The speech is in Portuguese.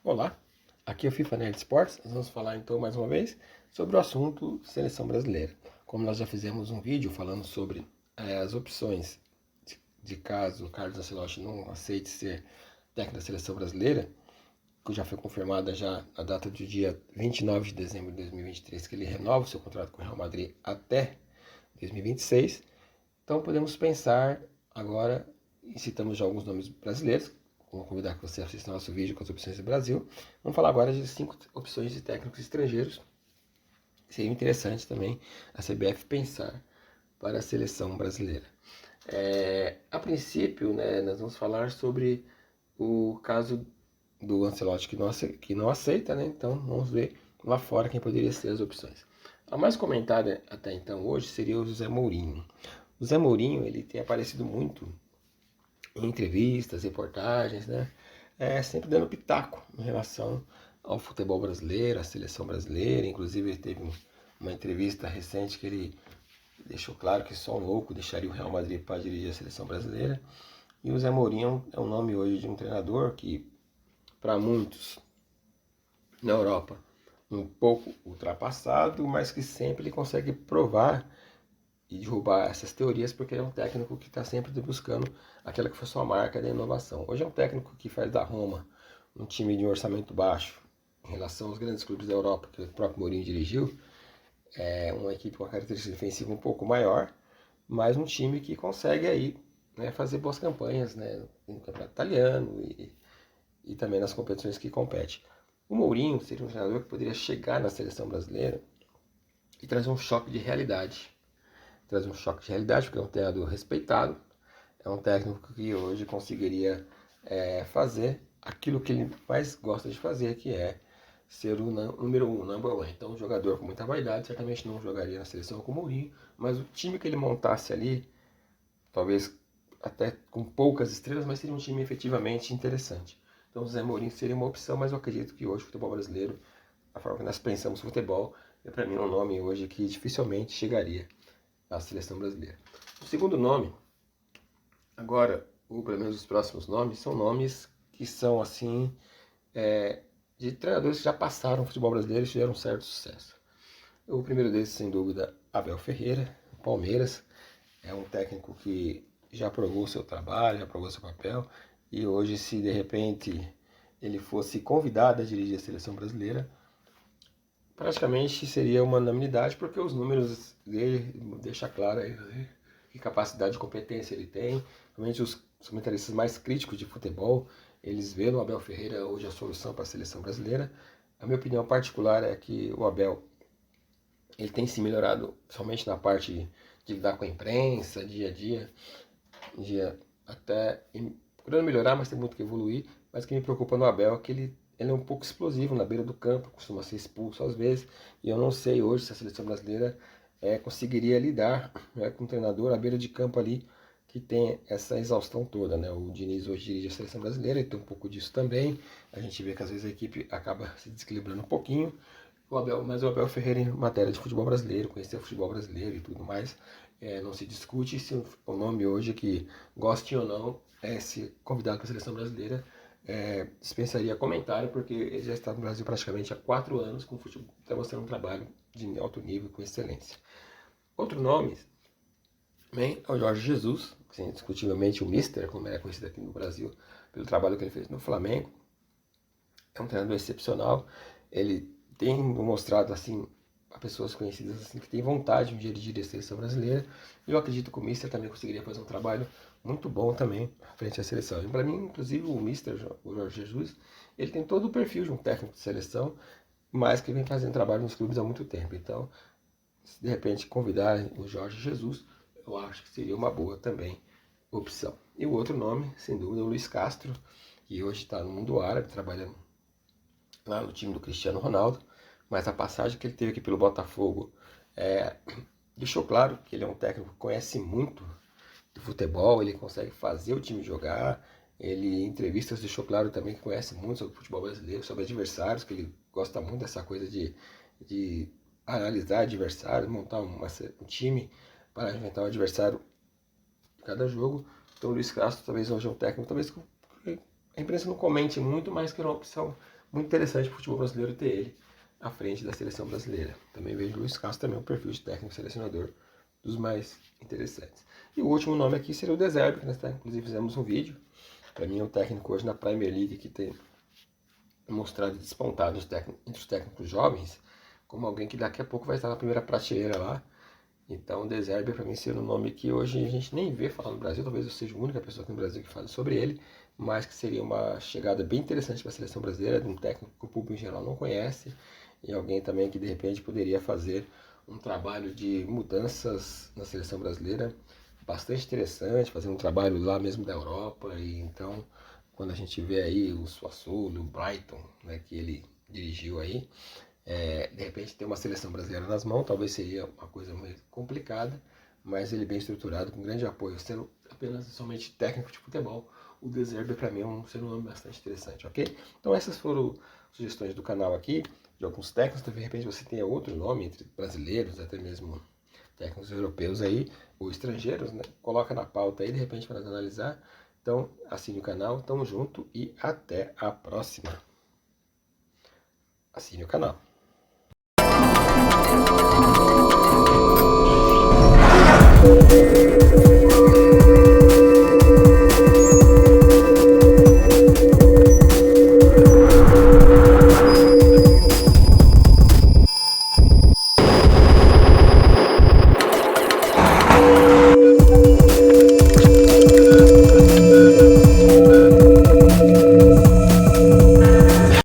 Olá, aqui é o FIFA Nerd Sports. Nós vamos falar então mais uma vez sobre o assunto seleção brasileira. Como nós já fizemos um vídeo falando sobre as opções de caso o Carlos Ancelotti não aceite ser técnico da seleção brasileira, que já foi confirmada já a data do dia 29 de dezembro de 2023, que ele renova o seu contrato com o Real Madrid até 2026. Então podemos pensar agora, e citamos já alguns nomes brasileiros. Vou convidar que você assista ao nosso vídeo com as opções do Brasil. Vamos falar agora de 5 opções de técnicos estrangeiros. Seria interessante também a CBF pensar para a seleção brasileira. A princípio, nós vamos falar sobre o caso do Ancelotti que não aceita, né? Então vamos ver lá fora quem poderia ser as opções. A mais comentada até então hoje seria o José Mourinho. O José Mourinho ele tem aparecido muito em entrevistas, reportagens, né? Sempre dando pitaco em relação ao futebol brasileiro, à seleção brasileira. Inclusive ele teve uma entrevista recente que ele deixou claro que só um louco deixaria o Real Madrid para dirigir a seleção brasileira. E o Zé Mourinho é o nome hoje de um treinador que, para muitos na Europa, um pouco ultrapassado, mas que sempre ele consegue provar e derrubar essas teorias, porque ele é um técnico que está sempre buscando aquela que foi sua marca da inovação. Hoje é um técnico que faz da Roma um time de um orçamento baixo em relação aos grandes clubes da Europa que o próprio Mourinho dirigiu, uma equipe com uma característica defensiva um pouco maior, mas um time que consegue aí, né, fazer boas campanhas, né, no campeonato italiano e também nas competições que compete. O Mourinho seria um treinador que poderia chegar na seleção brasileira e trazer um choque de realidade. Trazer um choque de realidade, porque é um treinador respeitado, é um técnico que hoje conseguiria fazer aquilo que ele mais gosta de fazer, que é ser o número um, number one. Então, um jogador com muita vaidade certamente não jogaria na seleção com o Mourinho, mas o time que ele montasse ali, talvez até com poucas estrelas, mas seria um time efetivamente interessante. Então, o Zé Mourinho seria uma opção, mas eu acredito que hoje o futebol brasileiro, a forma que nós pensamos no futebol, é para mim um nome hoje que dificilmente chegaria à seleção brasileira. O segundo nome, agora, ou pelo menos os próximos nomes, são nomes que são assim de treinadores que já passaram o futebol brasileiro e tiveram um certo sucesso. O primeiro deles, sem dúvida, Abel Ferreira, Palmeiras. É um técnico que já provou o seu trabalho, já provou o seu papel, e hoje, se de repente ele fosse convidado a dirigir a seleção brasileira, praticamente seria uma unanimidade, porque os números dele deixam claro aí que capacidade de competência ele tem. Realmente os comentaristas mais críticos de futebol, eles veem no Abel Ferreira hoje a solução para a seleção brasileira. A minha opinião particular é que o Abel ele tem se melhorado somente na parte de lidar com a imprensa, dia a dia até procurando melhorar, mas tem muito que evoluir. Mas o que me preocupa no Abel é que ele é um pouco explosivo na beira do campo, costuma ser expulso às vezes, e eu não sei hoje se a seleção brasileira conseguiria lidar com um treinador à beira de campo ali que tem essa exaustão toda, né? O Diniz hoje dirige a seleção brasileira e tem um pouco disso também. A gente vê que às vezes a equipe acaba se desequilibrando um pouquinho. Mas o Abel Ferreira, em matéria de futebol brasileiro, conhecer o futebol brasileiro e tudo mais, não se discute se o nome hoje, que goste ou não, é se convidado para a seleção brasileira, dispensaria comentário, porque ele já está no Brasil praticamente há 4 anos, com futebol, está mostrando um trabalho de alto nível, com excelência. Outro nome também é o Jorge Jesus, que, indiscutivelmente o Mister, como é conhecido aqui no Brasil, pelo trabalho que ele fez no Flamengo. É um treinador excepcional. Ele tem mostrado assim a pessoas conhecidas assim que têm vontade um dia de dirigir a seleção brasileira. E eu acredito que o Mister também conseguiria fazer um trabalho muito bom também frente à seleção. E para mim, inclusive, o Mister, o Jorge Jesus, ele tem todo o perfil de um técnico de seleção, mas que vem fazendo trabalho nos clubes há muito tempo. Então, se de repente convidar o Jorge Jesus, eu acho que seria uma boa também opção. E o outro nome, sem dúvida, é o Luiz Castro, que hoje está no mundo árabe, trabalhando lá no time do Cristiano Ronaldo, mas a passagem que ele teve aqui pelo Botafogo deixou claro que ele é um técnico que conhece muito de futebol, ele consegue fazer o time jogar, ele em entrevistas deixou claro também que conhece muito sobre o futebol brasileiro, sobre adversários, que ele gosta muito dessa coisa de analisar adversários, montar um time para enfrentar o adversário de cada jogo. Então o Luiz Castro talvez hoje é um técnico, talvez a imprensa não comente muito, mas que é uma opção muito interessante para o futebol brasileiro ter ele à frente da seleção brasileira. Também vejo o Luiz Castro também um perfil de técnico selecionador dos mais interessantes. E o último nome aqui seria o De Zerbi, que nós inclusive fizemos um vídeo. Para mim é um técnico hoje na Premier League que tem mostrado despontado entre os técnicos jovens, como alguém que daqui a pouco vai estar na primeira prateleira lá. Então, o De Zerbi, para mim, seria um nome que hoje a gente nem vê falar no Brasil. Talvez eu seja a única pessoa aqui no Brasil que fale sobre ele, mas que seria uma chegada bem interessante para a seleção brasileira, de um técnico que o público em geral não conhece, e alguém também que de repente poderia fazer um trabalho de mudanças na seleção brasileira bastante interessante, fazer um trabalho lá mesmo da Europa. E então, quando a gente vê aí o Sassuolo, o Brighton, né, que ele dirigiu aí, de repente ter uma seleção brasileira nas mãos, talvez seria uma coisa meio complicada, mas ele bem estruturado, com grande apoio, sendo apenas somente técnico de futebol. O De Zerbi para mim é um nome bastante interessante, ok? Então essas foram sugestões do canal aqui, de alguns técnicos. De repente você tenha outro nome entre brasileiros, até mesmo técnicos europeus aí, ou estrangeiros, né? Coloca na pauta aí, de repente, para nós analisar. Então assine o canal, tamo junto e até a próxima. Assine o canal. Thank you.